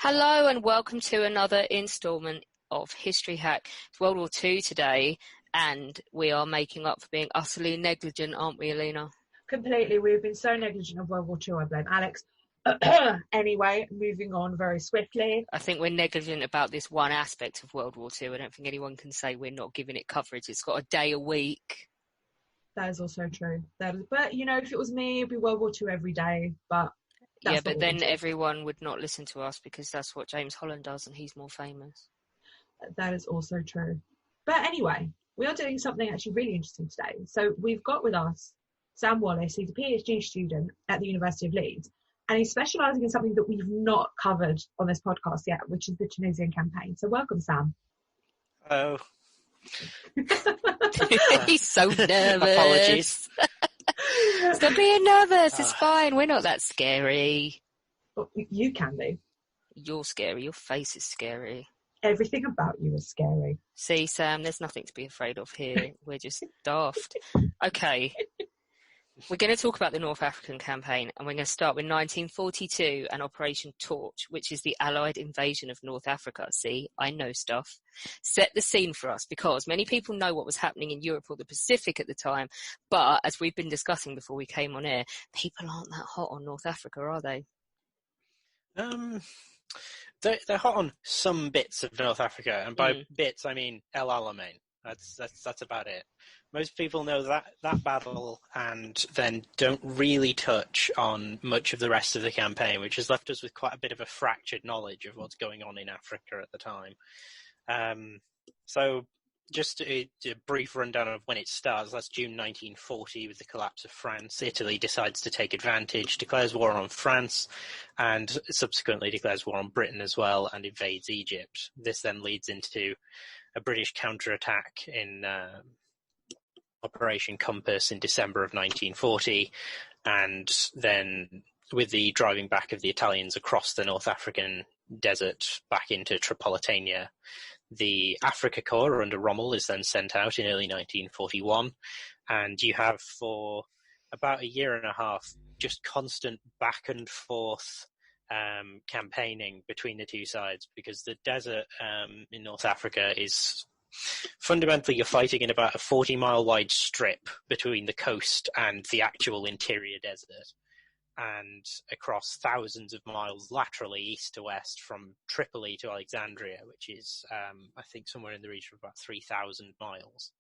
Hello and welcome to another instalment of History Hack. It's World War II today, and we are making up for being utterly negligent, aren't we, Alina? Completely. We've been so negligent of World War II, I blame Alex. Anyway, moving on very swiftly. I think we're negligent about this one aspect of World War II. I don't think anyone can say we're not giving it coverage. It's got a day a week. That is also true. But, you know, if it was me, it'd be World War II every day. But yeah, but then everyone would not listen to us because that's what James Holland does and he's more famous. That is also true. But anyway, we are doing something actually really interesting today. So we've got with us Sam Wallace. He's a PhD student at the University of Leeds, and he's specialising in something that we've not covered on this podcast yet, which is the Tunisian campaign. So welcome, Sam. Oh. He's so nervous. Apologies. Stop being nervous. It's fine. We're not that scary. Well, you can be. You're scary. Your face is scary. Everything about you is scary. See, Sam, there's nothing to be afraid of here. We're just daft. Okay. We're going to talk about the North African campaign, and we're going to start with 1942 and Operation Torch, which is the Allied invasion of North Africa. See, I know stuff. Set the scene for us, because many people know what was happening in Europe or the Pacific at the time, but as we've been discussing before we came on air, people aren't that hot on North Africa, are they? They're hot on some bits of North Africa, and by bits I mean El Alamein. That's about it. Most people know that battle and then don't really touch on much of the rest of the campaign, which has left us with quite a bit of a fractured knowledge of what's going on in Africa at the time. So just a brief rundown of when it starts. That's June 1940 with the collapse of France. Italy decides to take advantage, declares war on France, and subsequently declares war on Britain as well and invades Egypt. This then leads into a British counterattack in Operation Compass in December of 1940, and then with the driving back of the Italians across the North African desert back into Tripolitania. The Africa Corps under Rommel is then sent out in early 1941, and you have for about a year and a half just constant back and forth campaigning between the two sides, because the desert in North Africa is fundamentally you're fighting in about a 40-mile wide strip between the coast and the actual interior desert, and across thousands of miles laterally east to west from Tripoli to Alexandria, which is I think somewhere in the region of about 3,000 miles.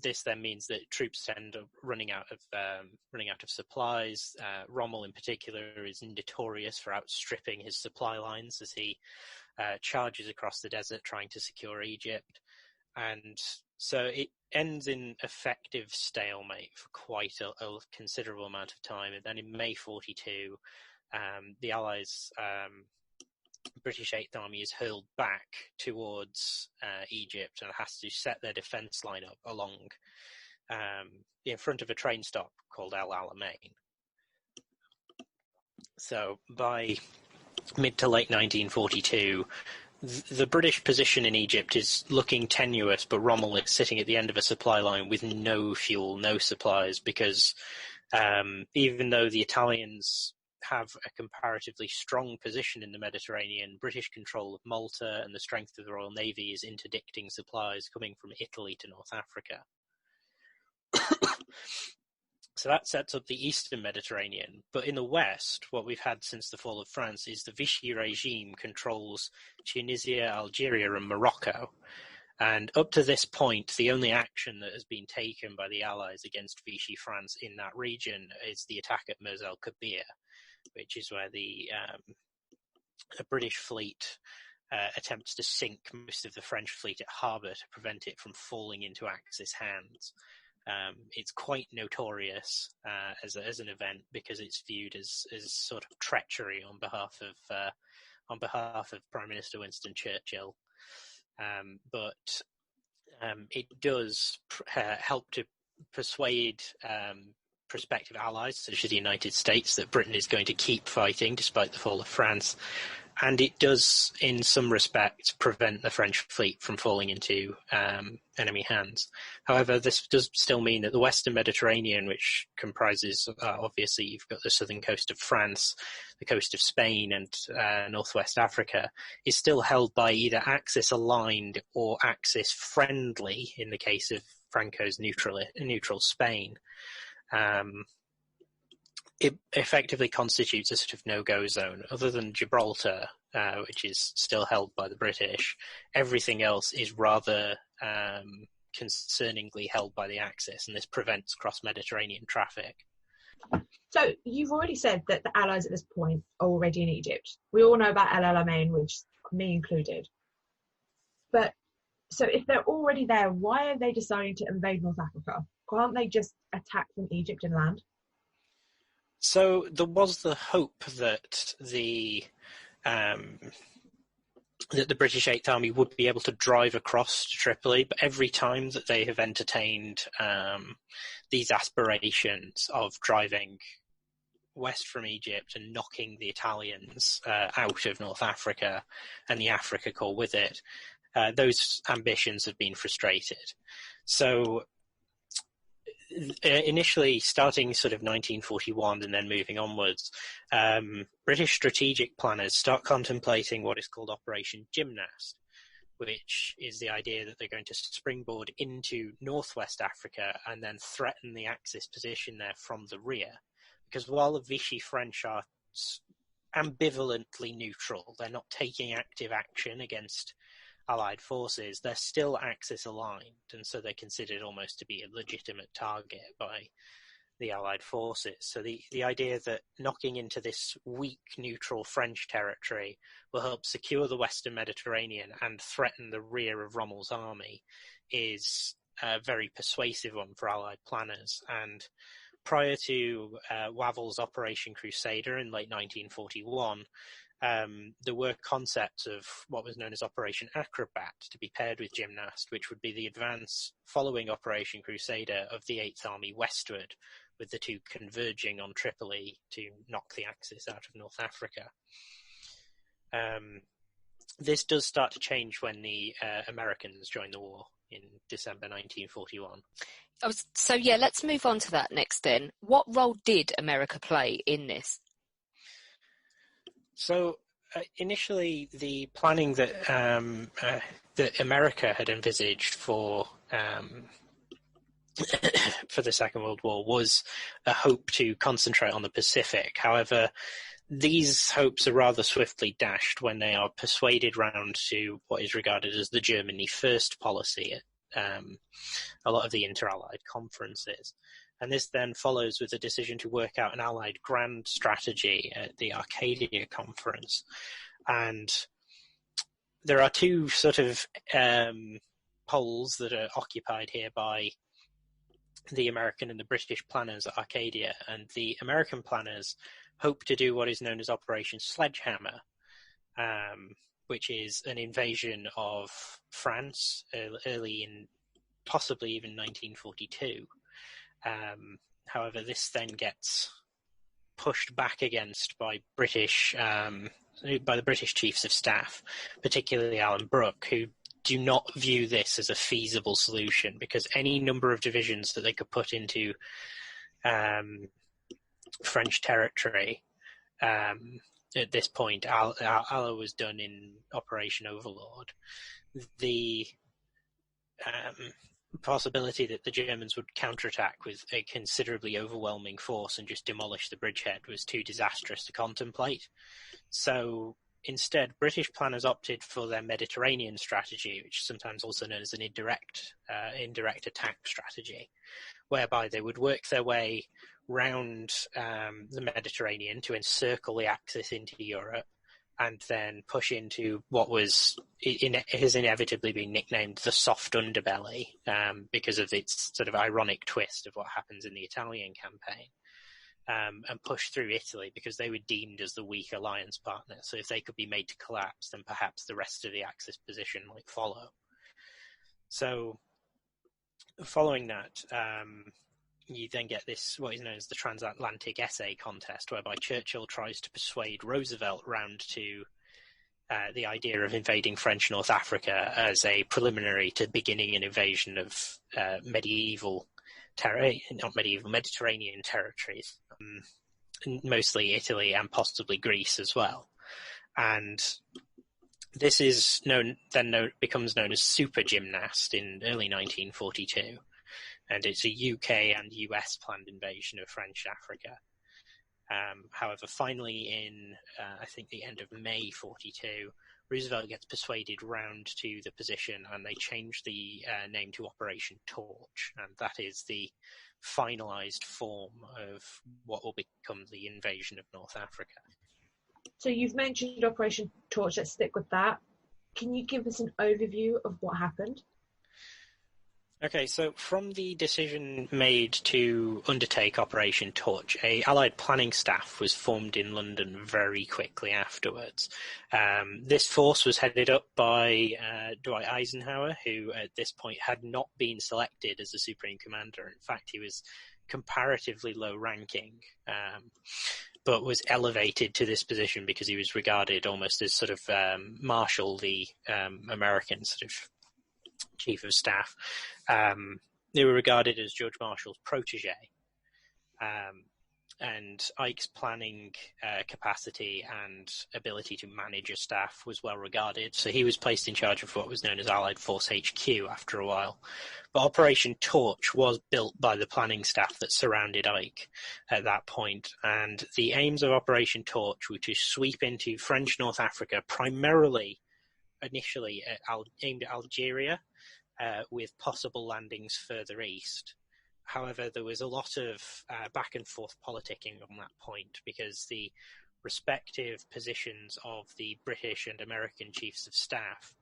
This then means that troops end up running out of supplies. Rommel, in particular, is notorious for outstripping his supply lines as he charges across the desert trying to secure Egypt, and so it ends in effective stalemate for quite a considerable amount of time. And then in May 42, the Allies' British Eighth Army is hurled back towards Egypt and has to set their defence line up along in front of a train stop called El Alamein. So by mid to late 1942, the British position in Egypt is looking tenuous, but Rommel is sitting at the end of a supply line with no fuel, no supplies, because even though the Italians have a comparatively strong position in the Mediterranean, British control of Malta and the strength of the Royal Navy is interdicting supplies coming from Italy to North Africa. So that sets up the Eastern Mediterranean. But in the West, what we've had since the fall of France is the Vichy regime controls Tunisia, Algeria, and Morocco. And up to this point, the only action that has been taken by the Allies against Vichy France in that region is the attack at Mers el Kabir, which is where a British fleet attempts to sink most of the French fleet at harbour to prevent it from falling into Axis hands. It's quite notorious as an event because it's viewed as sort of treachery on behalf of Prime Minister Winston Churchill. But it does help to persuade prospective allies, such as the United States, that Britain is going to keep fighting despite the fall of France. And it does, in some respects, prevent the French fleet from falling into enemy hands. However, this does still mean that the Western Mediterranean, which comprises, obviously, you've got the southern coast of France, the coast of Spain, and northwest Africa, is still held by either Axis-aligned or Axis-friendly, in the case of Franco's neutral Spain. It effectively constitutes a sort of no-go zone. Other than Gibraltar, which is still held by the British, everything else is rather concerningly held by the Axis, and this prevents cross-Mediterranean traffic. So you've already said that the Allies at this point are already in Egypt. We all know about El Alamein, which me included. But so if they're already there, why are they deciding to invade North Africa? Can't they just attack from Egypt and land? So there was the hope that the British Eighth Army would be able to drive across to Tripoli, but every time that they have entertained these aspirations of driving west from Egypt and knocking the Italians out of North Africa and the Africa Corps with it, those ambitions have been frustrated. So initially, starting sort of 1941 and then moving onwards, British strategic planners start contemplating what is called Operation Gymnast, which is the idea that they're going to springboard into northwest Africa and then threaten the Axis position there from the rear. Because while the Vichy French are ambivalently neutral, they're not taking active action against Allied forces, they're still Axis-aligned, and so they're considered almost to be a legitimate target by the Allied forces. So the idea that knocking into this weak neutral French territory will help secure the Western Mediterranean and threaten the rear of Rommel's army is a very persuasive one for Allied planners. And prior to Wavell's Operation Crusader in late 1941, there were concepts of what was known as Operation Acrobat to be paired with Gymnast, which would be the advance following Operation Crusader of the Eighth Army westward, with the two converging on Tripoli to knock the Axis out of North Africa. This does start to change when the Americans join the war in December 1941. Let's move on to that next then. What role did America play in this? So initially, the planning that that America had envisaged for the Second World War was a hope to concentrate on the Pacific. However, these hopes are rather swiftly dashed when they are persuaded round to what is regarded as the Germany First policy at a lot of the inter-Allied conferences. And this then follows with a decision to work out an Allied grand strategy at the Arcadia Conference. And there are two sort of poles that are occupied here by the American and the British planners at Arcadia. And the American planners hope to do what is known as Operation Sledgehammer, which is an invasion of France early in possibly even 1942. However, this then gets pushed back against by the British chiefs of staff, particularly Alan Brooke, who do not view this as a feasible solution, because any number of divisions that they could put into French territory at this point, Allah was done in Operation Overlord. The possibility that the Germans would counterattack with a considerably overwhelming force and just demolish the bridgehead was too disastrous to contemplate. So instead, British planners opted for their Mediterranean strategy, which is sometimes also known as an indirect attack strategy, whereby they would work their way round the Mediterranean to encircle the Axis into Europe, and then push into what has inevitably been nicknamed the soft underbelly, because of its sort of ironic twist of what happens in the Italian campaign, and push through Italy because they were deemed as the weak alliance partner. So if they could be made to collapse, then perhaps the rest of the Axis position might follow. So following that, you then get this, what is known as the transatlantic essay contest, whereby Churchill tries to persuade Roosevelt round to the idea of invading French North Africa as a preliminary to beginning an invasion of Mediterranean territories, mostly Italy and possibly Greece as well. And this is becomes known as Super Gymnast in early 1942, and it's a UK and US planned invasion of French Africa. However, finally in, I think, the end of May 42, Roosevelt gets persuaded round to the position, and they change the name to Operation Torch, and that is the finalized form of what will become the invasion of North Africa. So you've mentioned Operation Torch. Let's stick with that. Can you give us an overview of what happened? Okay, so from the decision made to undertake Operation Torch, a Allied planning staff was formed in London very quickly afterwards. This force was headed up by Dwight Eisenhower, who at this point had not been selected as the Supreme Commander. In fact, he was comparatively low ranking, but was elevated to this position because he was regarded almost as sort of Marshall, the American sort of chief of staff. They were regarded as George Marshall's protege, and Ike's planning capacity and ability to manage a staff was well regarded, so he was placed in charge of what was known as Allied Force HQ after a while. But Operation Torch was built by the planning staff that surrounded Ike at that point, and the aims of Operation Torch were to sweep into French North Africa, primarily initially aimed at Algeria, with possible landings further east. However, there was a lot of back and forth politicking on that point, because the respective positions of the British and American chiefs of staff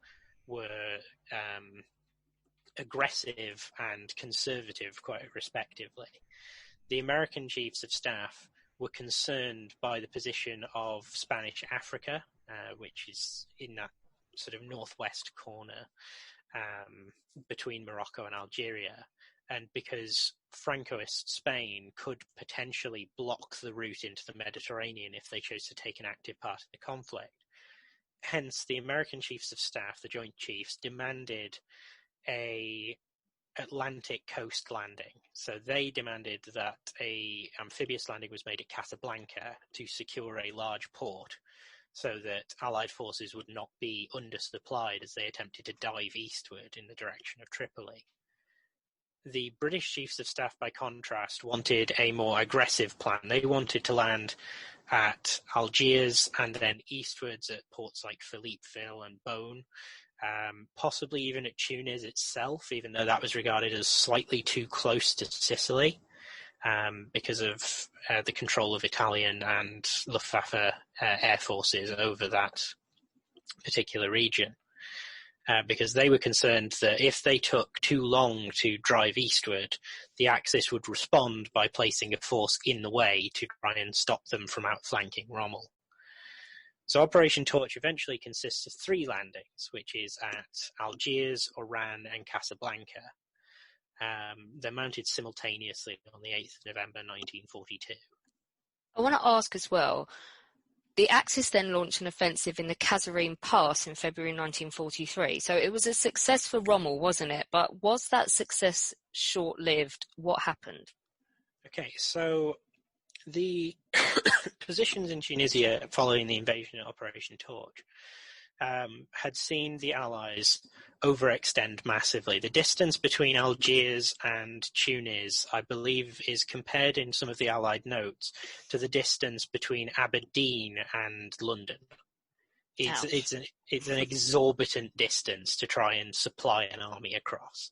were aggressive and conservative, quite respectively. The American chiefs of staff were concerned by the position of Spanish Africa, which is in that sort of northwest corner between Morocco and Algeria, and because Francoist Spain could potentially block the route into the Mediterranean if they chose to take an active part in the conflict. Hence, the American chiefs of staff, the Joint Chiefs, demanded a Atlantic coast landing. So they demanded that a amphibious landing was made at Casablanca to secure a large port, so that Allied forces would not be undersupplied as they attempted to dive eastward in the direction of Tripoli. The British Chiefs of Staff, by contrast, wanted a more aggressive plan. They wanted to land at Algiers and then eastwards at ports like Philippeville and Beaune, possibly even at Tunis itself, even though that was regarded as slightly too close to Sicily. Because of the control of Italian and Luftwaffe air forces over that particular region. Because they were concerned that if they took too long to drive eastward, the Axis would respond by placing a force in the way to try and stop them from outflanking Rommel. So Operation Torch eventually consists of 3 landings, which is at Algiers, Oran, and Casablanca. They're mounted simultaneously on the 8th of November 1942. I want to ask as well, the Axis then launched an offensive in the Kasserine Pass in February 1943. So it was a success for Rommel, wasn't it? But was that success short-lived? What happened? Okay, so the positions in Tunisia following the invasion of Operation Torch had seen the Allies overextend massively. The distance between Algiers and Tunis, I believe, is compared in some of the Allied notes to the distance between Aberdeen and London. It's an exorbitant distance to try and supply an army across.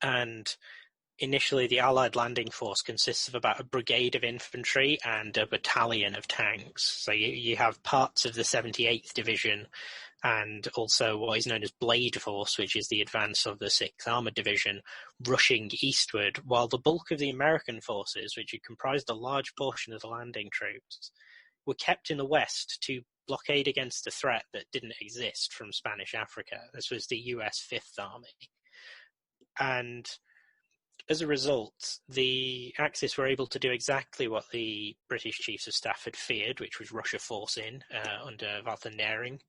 And initially, the Allied landing force consists of about a brigade of infantry and a battalion of tanks. So you have parts of the 78th Division and also what is known as Blade Force, which is the advance of the 6th Armoured Division, rushing eastward, while the bulk of the American forces, which had comprised a large portion of the landing troops, were kept in the west to blockade against a threat that didn't exist from Spanish Africa. This was the US 5th Army. And as a result, the Axis were able to do exactly what the British Chiefs of Staff had feared, which was rush a force in under Walter Nering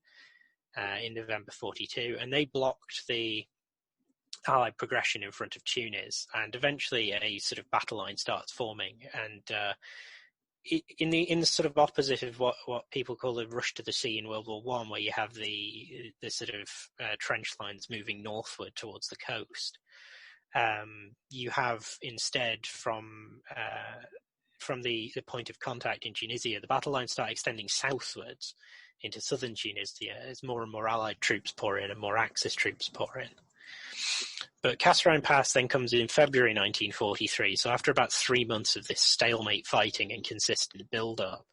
in November 42, and they blocked the Allied progression in front of Tunis, and eventually a sort of battle line starts forming. And in the sort of opposite of what people call the rush to the sea in World War One, where you have the sort of trench lines moving northward towards the coast, you have instead from the point of contact in Tunisia, the battle lines start extending southwards into southern Tunisia as more and more Allied troops pour in and more Axis troops pour in. But Kasserine Pass then comes in February 1943, so after about 3 months of this stalemate fighting and consistent build-up,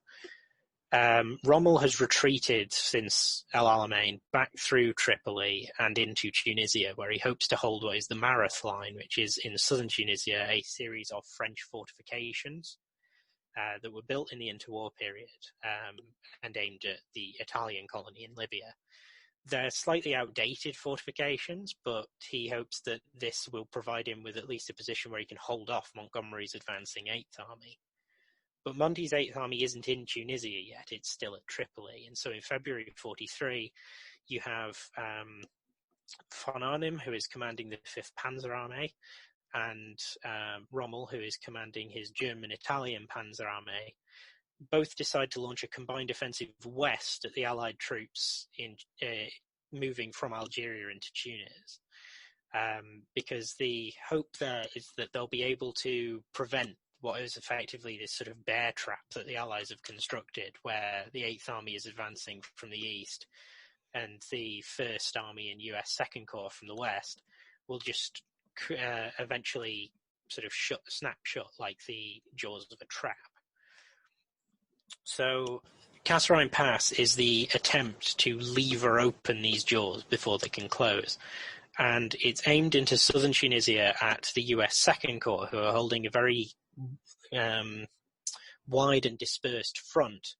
Rommel has retreated since El Alamein back through Tripoli and into Tunisia, where he hopes to hold what is the Mareth line, which is in southern Tunisia a series of French fortifications that were built in the interwar period and aimed at the Italian colony in Libya. They're slightly outdated fortifications, but he hopes that this will provide him with at least a position where he can hold off Montgomery's advancing 8th Army. But Monty's 8th Army isn't in Tunisia yet, it's still at Tripoli. And so in February 43, you have von Arnim, who is commanding the 5th Panzer Army, and Rommel, who is commanding his German-Italian Panzer Army, both decide to launch a combined offensive west at the Allied troops in moving from Algeria into Tunis, because the hope there is that they'll be able to prevent what is effectively this sort of bear trap that the Allies have constructed, where the 8th Army is advancing from the east and the 1st Army and US 2nd Corps from the west will just eventually sort of snap shut like the jaws of a trap. So Kasserine Pass is the attempt to lever open these jaws before they can close. And it's aimed into southern Tunisia at the US 2nd Corps, who are holding a very wide and dispersed front,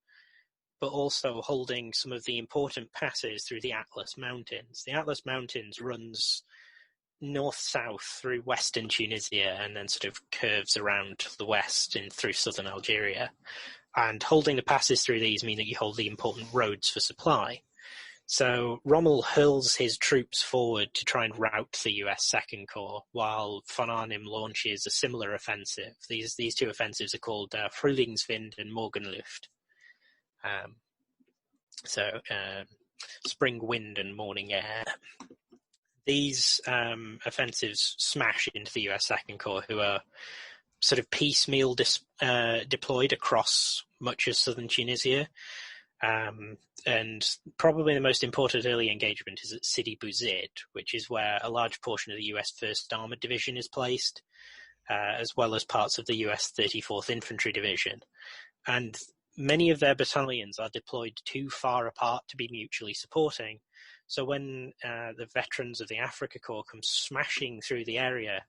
but also holding some of the important passes through the Atlas Mountains. The Atlas Mountains runs north-south through western Tunisia and then sort of curves around to the west and through southern Algeria. And holding the passes through these mean that you hold the important roads for supply. So Rommel hurls his troops forward to try and rout the US 2nd Corps, while von Arnim launches a similar offensive. These two offensives are called Frühlingswind and Morgenluft. Spring wind and morning air. These offensives smash into the US 2nd Corps, who are sort of piecemeal deployed across much of southern Tunisia. And probably the most important early engagement is at Sidi Bouzid, which is where a large portion of the US 1st Armored Division is placed, as well as parts of the US 34th Infantry Division. And many of their battalions are deployed too far apart to be mutually supporting. So when the veterans of the Africa Corps come smashing through the area,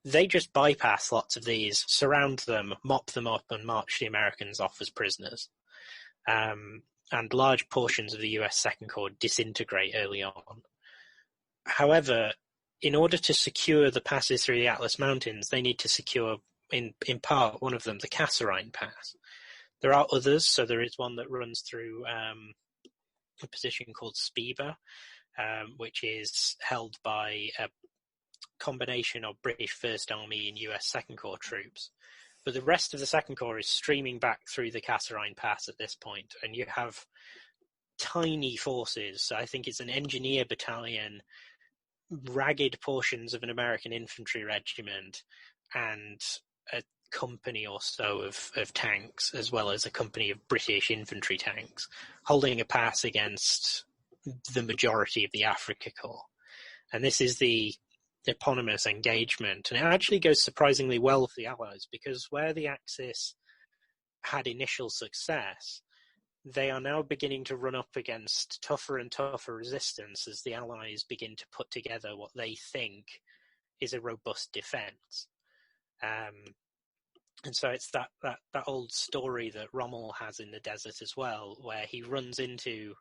they just bypass lots of these, surround them, mop them up, and march the Americans off as prisoners. And large portions of the US 2nd Corps disintegrate early on. However, in order to secure the passes through the Atlas Mountains, they need to secure, in part, one of them, the Kasserine Pass. There are others, so there is one that runs through a position called Spiba, which is held by a combination of British 1st Army and US 2nd Corps troops. But the rest of the 2nd Corps is streaming back through the Kasserine Pass at this point, and you have tiny forces. I think it's an engineer battalion, ragged portions of an American infantry regiment, and a company or so of tanks, as well as a company of British infantry tanks, holding a pass against the majority of the Africa Corps. And this is the eponymous engagement, and it actually goes surprisingly well for the Allies, because where the Axis had initial success, they are now beginning to run up against tougher and tougher resistance as the Allies begin to put together what they think is a robust defense. And so it's that old story that Rommel has in the desert as well, where he runs into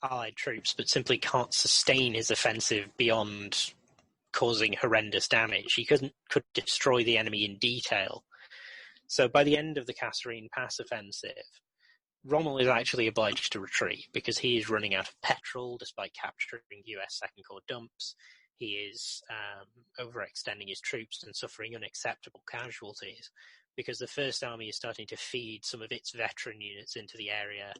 Allied troops but simply can't sustain his offensive beyond causing horrendous damage. He could destroy the enemy in detail. So by the end of the Kasserine Pass offensive, Rommel is actually obliged to retreat because he is running out of petrol despite capturing US Second Corps dumps. He is overextending his troops and suffering unacceptable casualties because the First Army is starting to feed some of its veteran units into the area,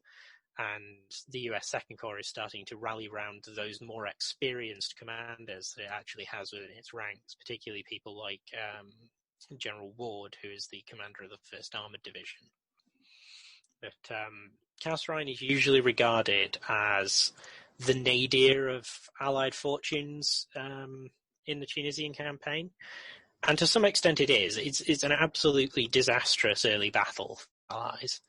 and the US Second Corps is starting to rally round those more experienced commanders that it actually has within its ranks, particularly people like General Ward, who is the commander of the 1st Armoured Division. But Kasserine is usually regarded as the nadir of Allied fortunes in the Tunisian campaign. And to some extent it is. It's an absolutely disastrous early battle for the Allies.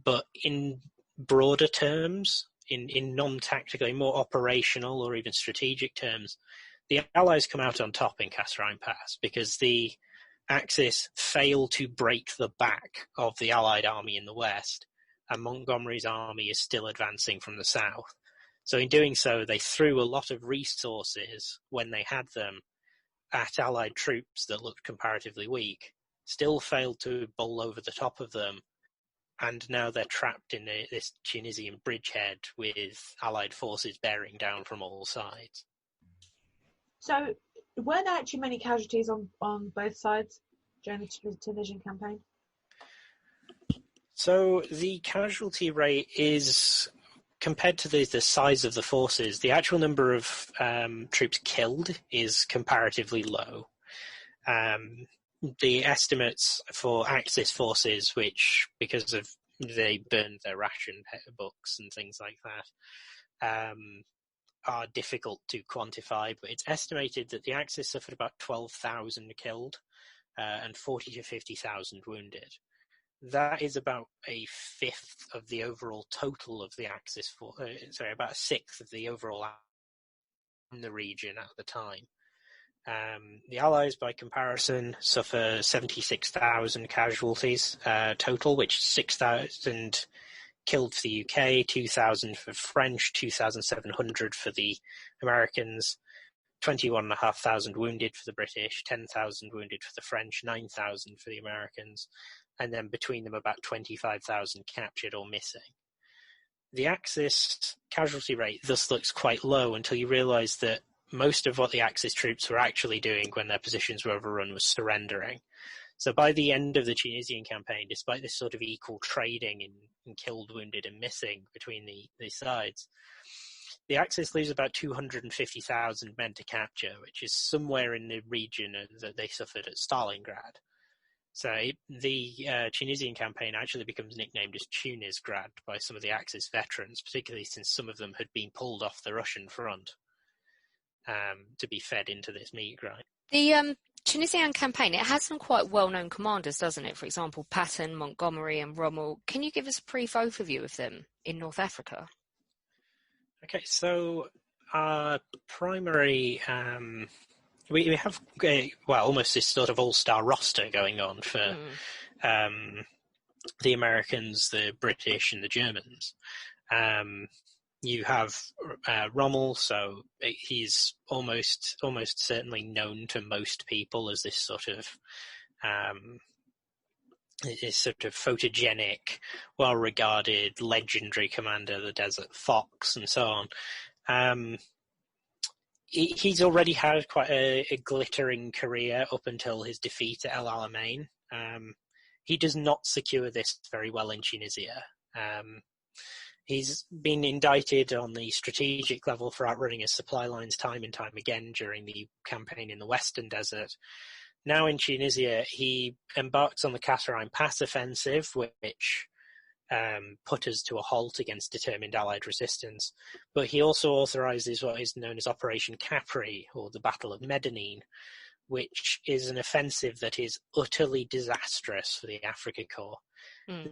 But in broader terms, in non-tactical, more operational or even strategic terms, the Allies come out on top in Kasserine Pass because the Axis fail to break the back of the Allied army in the west, and Montgomery's army is still advancing from the south. So in doing so, they threw a lot of resources, when they had them, at Allied troops that looked comparatively weak, still failed to bowl over the top of them, and now they're trapped in this Tunisian bridgehead with Allied forces bearing down from all sides. So, were there actually many casualties on both sides during the Tunisian campaign? So the casualty rate is, compared to the size of the forces, the actual number of troops killed is comparatively low. The estimates for Axis forces, which, because of they burned their ration books and things like that, are difficult to quantify, but it's estimated that the Axis suffered about 12,000 killed and 40 to 50,000 wounded. That is about a fifth of the overall total of the Axis about a sixth of the overall in the region at the time. The Allies, by comparison, suffer 76,000 casualties total, which is 6,000 killed for the UK, 2,000 for French, 2,700 for the Americans, 21,500 wounded for the British, 10,000 wounded for the French, 9,000 for the Americans, and then between them about 25,000 captured or missing. The Axis casualty rate thus looks quite low until you realise that most of what the Axis troops were actually doing when their positions were overrun was surrendering. So by the end of the Tunisian campaign, despite this sort of equal trading in killed, wounded and missing between the sides, the Axis lose about 250,000 men to capture, which is somewhere in the region that they suffered at Stalingrad. So the Tunisian campaign actually becomes nicknamed as Tunisgrad by some of the Axis veterans, particularly since some of them had been pulled off the Russian front to be fed into this meat grind. The Tunisian campaign, it has some quite well-known commanders, doesn't it? For example, Patton, Montgomery and Rommel. Can you give us a brief overview of them in North Africa? Okay, so our primary... We have, almost this sort of all-star roster going on for the Americans, the British and the Germans. You have Rommel, so he's almost certainly known to most people as this sort of photogenic, well-regarded, legendary commander of the Desert Fox, and so on. He's already had quite a glittering career up until his defeat at El Alamein. He does not secure this very well in Tunisia. He's been indicted on the strategic level for outrunning his supply lines time and time again during the campaign in the Western Desert. Now in Tunisia, he embarks on the Kasserine Pass offensive, which put us to a halt against determined Allied resistance. But he also authorises what is known as Operation Capri, or the Battle of Medellin, which is an offensive that is utterly disastrous for the Afrika Corps.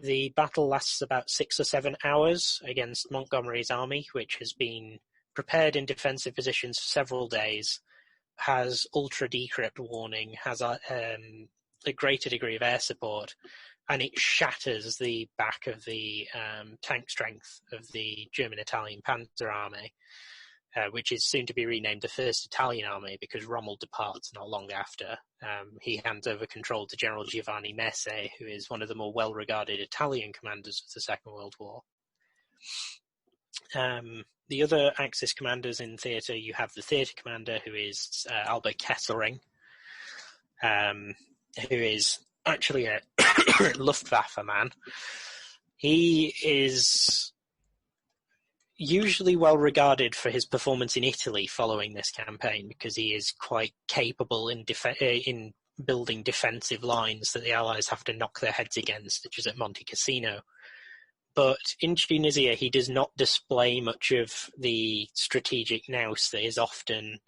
The battle lasts about 6 or 7 hours against Montgomery's army, which has been prepared in defensive positions for several days, has ultra-decrypt warning, has a greater degree of air support, and it shatters the back of the tank strength of the German-Italian Panzer Army. which is soon to be renamed the First Italian Army because Rommel departs not long after. He hands over control to General Giovanni Messe, who is one of the more well-regarded Italian commanders of the Second World War. The other Axis commanders in theatre, you have the theatre commander, who is Albert Kesselring, who is actually a Luftwaffe man. He is usually well regarded for his performance in Italy following this campaign, because he is quite capable in building defensive lines that the Allies have to knock their heads against, such as at Monte Cassino. But in Tunisia, he does not display much of the strategic nous that is often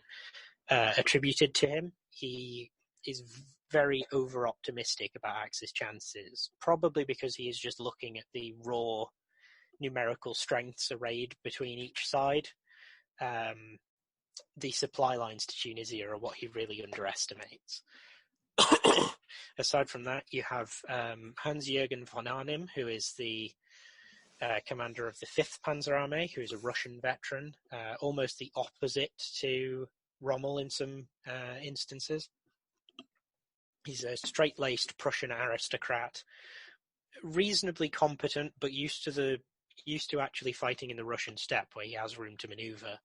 attributed to him. He is very over-optimistic about Axis chances, probably because he is just looking at the raw numerical strengths arrayed between each side. The supply lines to Tunisia are what he really underestimates. Aside from that, you have Hans-Jürgen von Arnim, who is the commander of the 5th Panzer Army, who is a Russian veteran, almost the opposite to Rommel in some instances. He's a straight-laced Prussian aristocrat, reasonably competent, but used to actually fighting in the Russian steppe, where he has room to maneuver.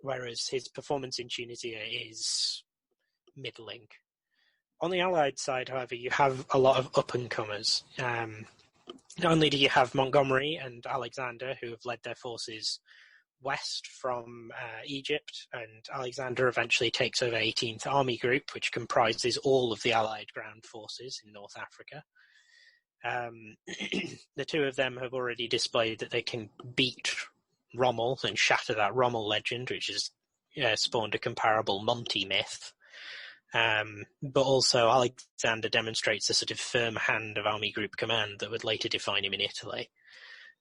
Whereas his performance in Tunisia is middling. On the Allied side, however, you have a lot of up-and-comers. Not only do you have Montgomery and Alexander, who have led their forces west from Egypt, and Alexander eventually takes over 18th Army Group, which comprises all of the Allied ground forces in North Africa. The two of them have already displayed that they can beat Rommel and shatter that Rommel legend, which has spawned a comparable Monty myth. But also Alexander demonstrates a sort of firm hand of Army Group command that would later define him in Italy.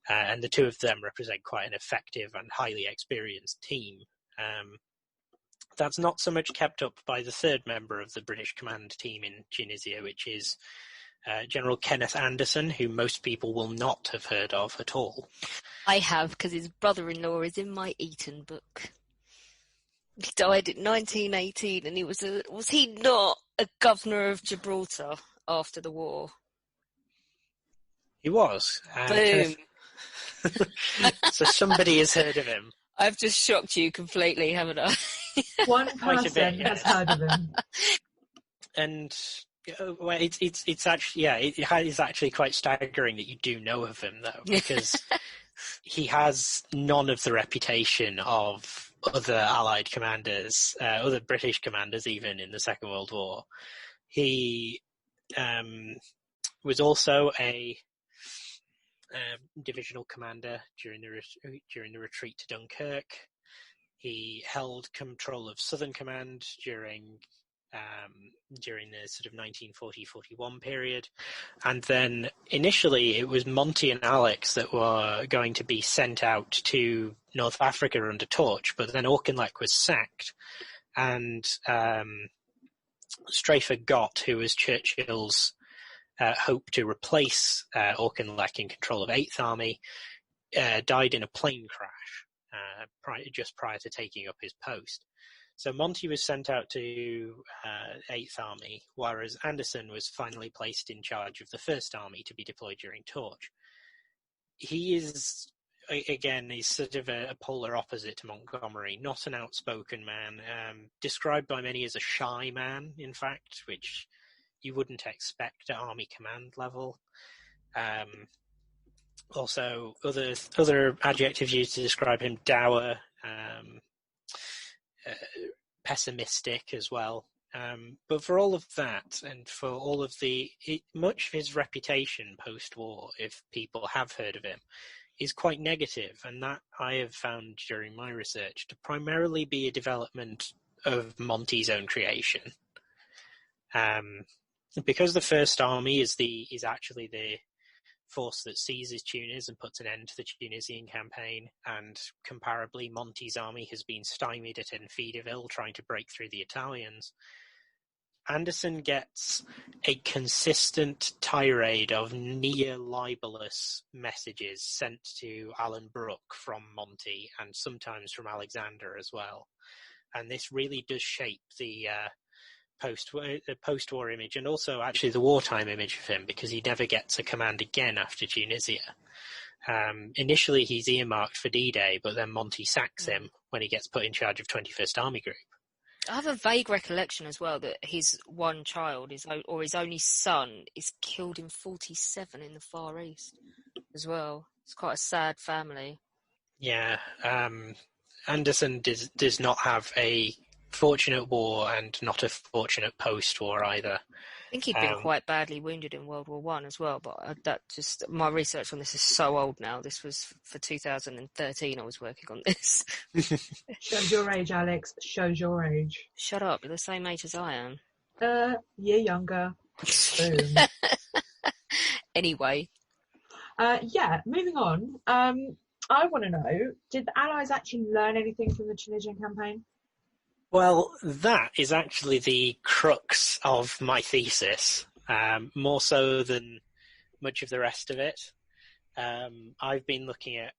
And the two of them represent quite an effective and highly experienced team. That's not so much kept up by the third member of the British command team in Tunisia, which is General Kenneth Anderson, who most people will not have heard of at all. I have, because his brother-in-law is in my Eton book. He died in 1918, and he was he not a governor of Gibraltar after the war? He was. Boom. So somebody has heard of him. I've just shocked you completely, haven't I? One person has heard of him. And well, it's actually, yeah, it is actually quite staggering that you do know of him, though, because he has none of the reputation of other Allied commanders, other British commanders even in the Second World War. He was also a divisional commander during the retreat to Dunkirk. He held control of Southern Command during the sort of 1940-41 period, and then initially it was Monty and Alex that were going to be sent out to North Africa under Torch, but then Auchinleck was sacked, and Strafer Gott, who was Churchill's hope to replace Auchinleck in control of 8th Army, died in a plane crash just prior to taking up his post. So Monty was sent out to 8th Army, whereas Anderson was finally placed in charge of the 1st Army to be deployed during Torch. He is, again, he's sort of a polar opposite to Montgomery, not an outspoken man, described by many as a shy man, in fact, which you wouldn't expect at Army command level. Also, other adjectives used to describe him: dour, pessimistic as well. But for all of that, and for all of much of his reputation post-war, if people have heard of him, is quite negative, and that I have found during my research to primarily be a development of Monty's own creation. Because the First Army is actually the force that seizes Tunis and puts an end to the Tunisian campaign, and comparably Monty's army has been stymied at Enfidaville trying to break through the Italians. Anderson gets a consistent tirade of near-libelous messages sent to Alan Brooke from Monty and sometimes from Alexander as well. And this really does shape the post-war image and also actually the wartime image of him, because he never gets a command again after Tunisia. Initially he's earmarked for D-Day, but then Monty sacks him when he gets put in charge of 21st Army Group. I have a vague recollection as well that his one child, his only son, is killed in 47 in the Far East as well. It's quite a sad family. Yeah, Anderson does not have a fortunate war and not a fortunate post-war either. I think he'd been quite badly wounded in World War I as well, but my research on this is so old now. This was for 2013 I was working on this. Shows your age, Alex. Shows your age. Shut up, you're the same age as I am. Year younger. Boom. Anyway. Moving on. I want to know, did the Allies actually learn anything from the Tunisian campaign? Well, that is actually the crux of my thesis, more so than much of the rest of it. I've been looking at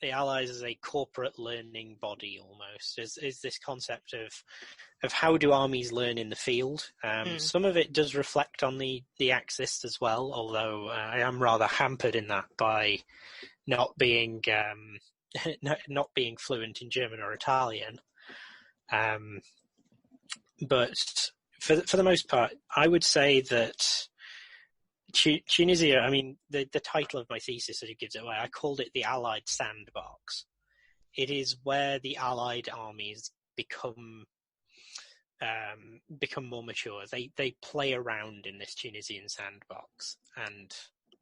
the Allies as a corporate learning body almost, is this concept of how do armies learn in the field. Some of it does reflect on the Axis as well, although I am rather hampered in that by not being fluent in German or Italian. But for the most part, I would say that Tunisia, I mean, the title of my thesis sort of gives it away. I called it the Allied Sandbox. It is where the Allied armies become more mature. They play around in this Tunisian sandbox, and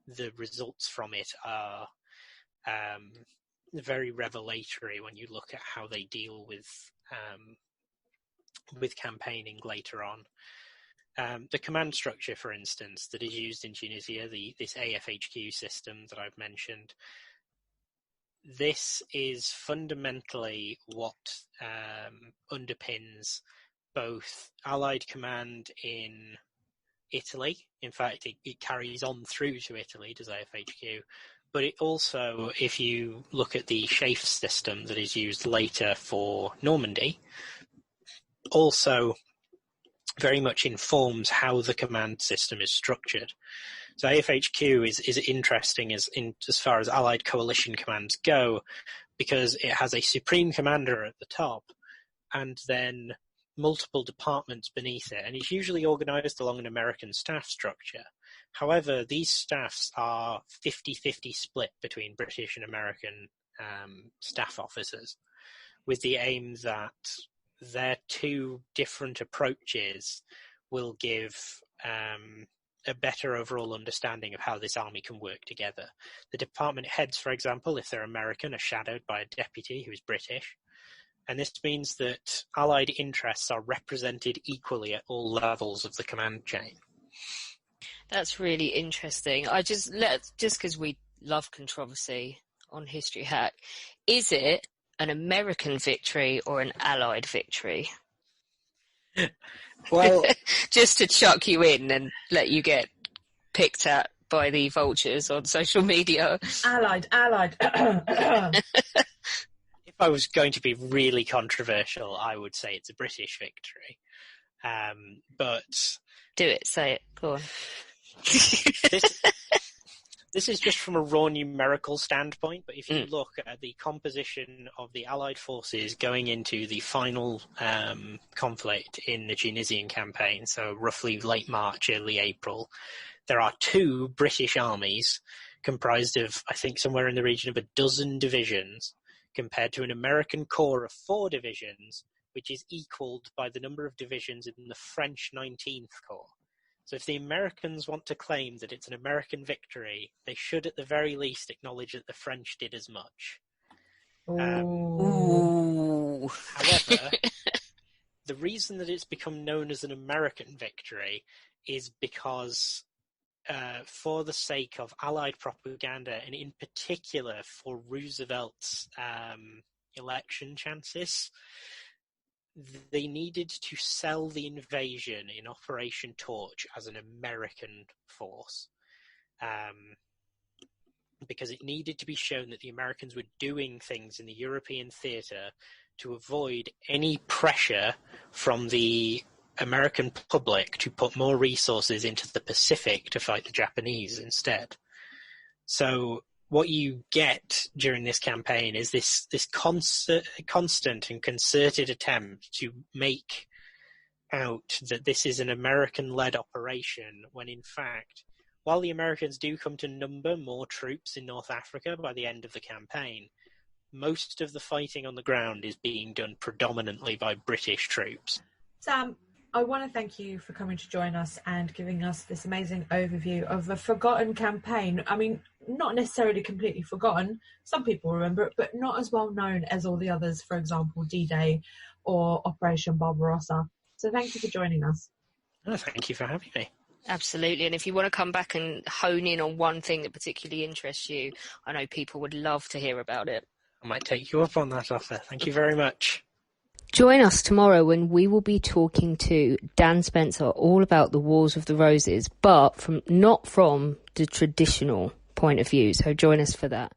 the results from it are very revelatory when you look at how they deal with campaigning later on. The command structure, for instance, that is used in Tunisia, this AFHQ system that I've mentioned, this is fundamentally what underpins both Allied command in Italy. In fact, it carries on through to Italy, does AFHQ. But it also, if you look at the Chafe system that is used later for Normandy, also very much informs how the command system is structured. So AFHQ is interesting as far as Allied coalition commands go, because it has a supreme commander at the top and then multiple departments beneath it, and it's usually organized along an American staff structure. However, these staffs are 50-50 split between British and American staff officers, with the aim that their two different approaches will give a better overall understanding of how this army can work together. The department heads, for example, if they're American, are shadowed by a deputy who is British. And this means that Allied interests are represented equally at all levels of the command chain. That's really interesting. Just because we love controversy on History Hack, is it an American victory or an Allied victory? Well, just to chuck you in and let you get picked at by the vultures on social media. Allied. If I was going to be really controversial, I would say it's a British victory. But do it, say it, go on. This is just from a raw numerical standpoint, but if you look at the composition of the Allied forces going into the final conflict in the Tunisian campaign, so roughly late March, early April, there are two British armies comprised of, I think, somewhere in the region of a dozen divisions, compared to an American corps of 4 divisions, which is equaled by the number of divisions in the French 19th Corps. So if the Americans want to claim that it's an American victory, they should at the very least acknowledge that the French did as much. However, the reason that it's become known as an American victory is because for the sake of Allied propaganda, and in particular for Roosevelt's election chances, they needed to sell the invasion in Operation Torch as an American force, because it needed to be shown that the Americans were doing things in the European theatre to avoid any pressure from the American public to put more resources into the Pacific to fight the Japanese instead. So what you get during this campaign is this constant and concerted attempt to make out that this is an American-led operation, when in fact, while the Americans do come to number more troops in North Africa by the end of the campaign, most of the fighting on the ground is being done predominantly by British troops. Sam, I want to thank you for coming to join us and giving us this amazing overview of a forgotten campaign. I mean, not necessarily completely forgotten. Some people remember it, but not as well known as all the others, for example, D-Day or Operation Barbarossa. So thank you for joining us. Oh, thank you for having me. Absolutely. And if you want to come back and hone in on one thing that particularly interests you, I know people would love to hear about it. I might take you up on that offer. Thank you very much. Join us tomorrow when we will be talking to Dan Spencer all about the Wars of the Roses, but not from the traditional point of view. So join us for that.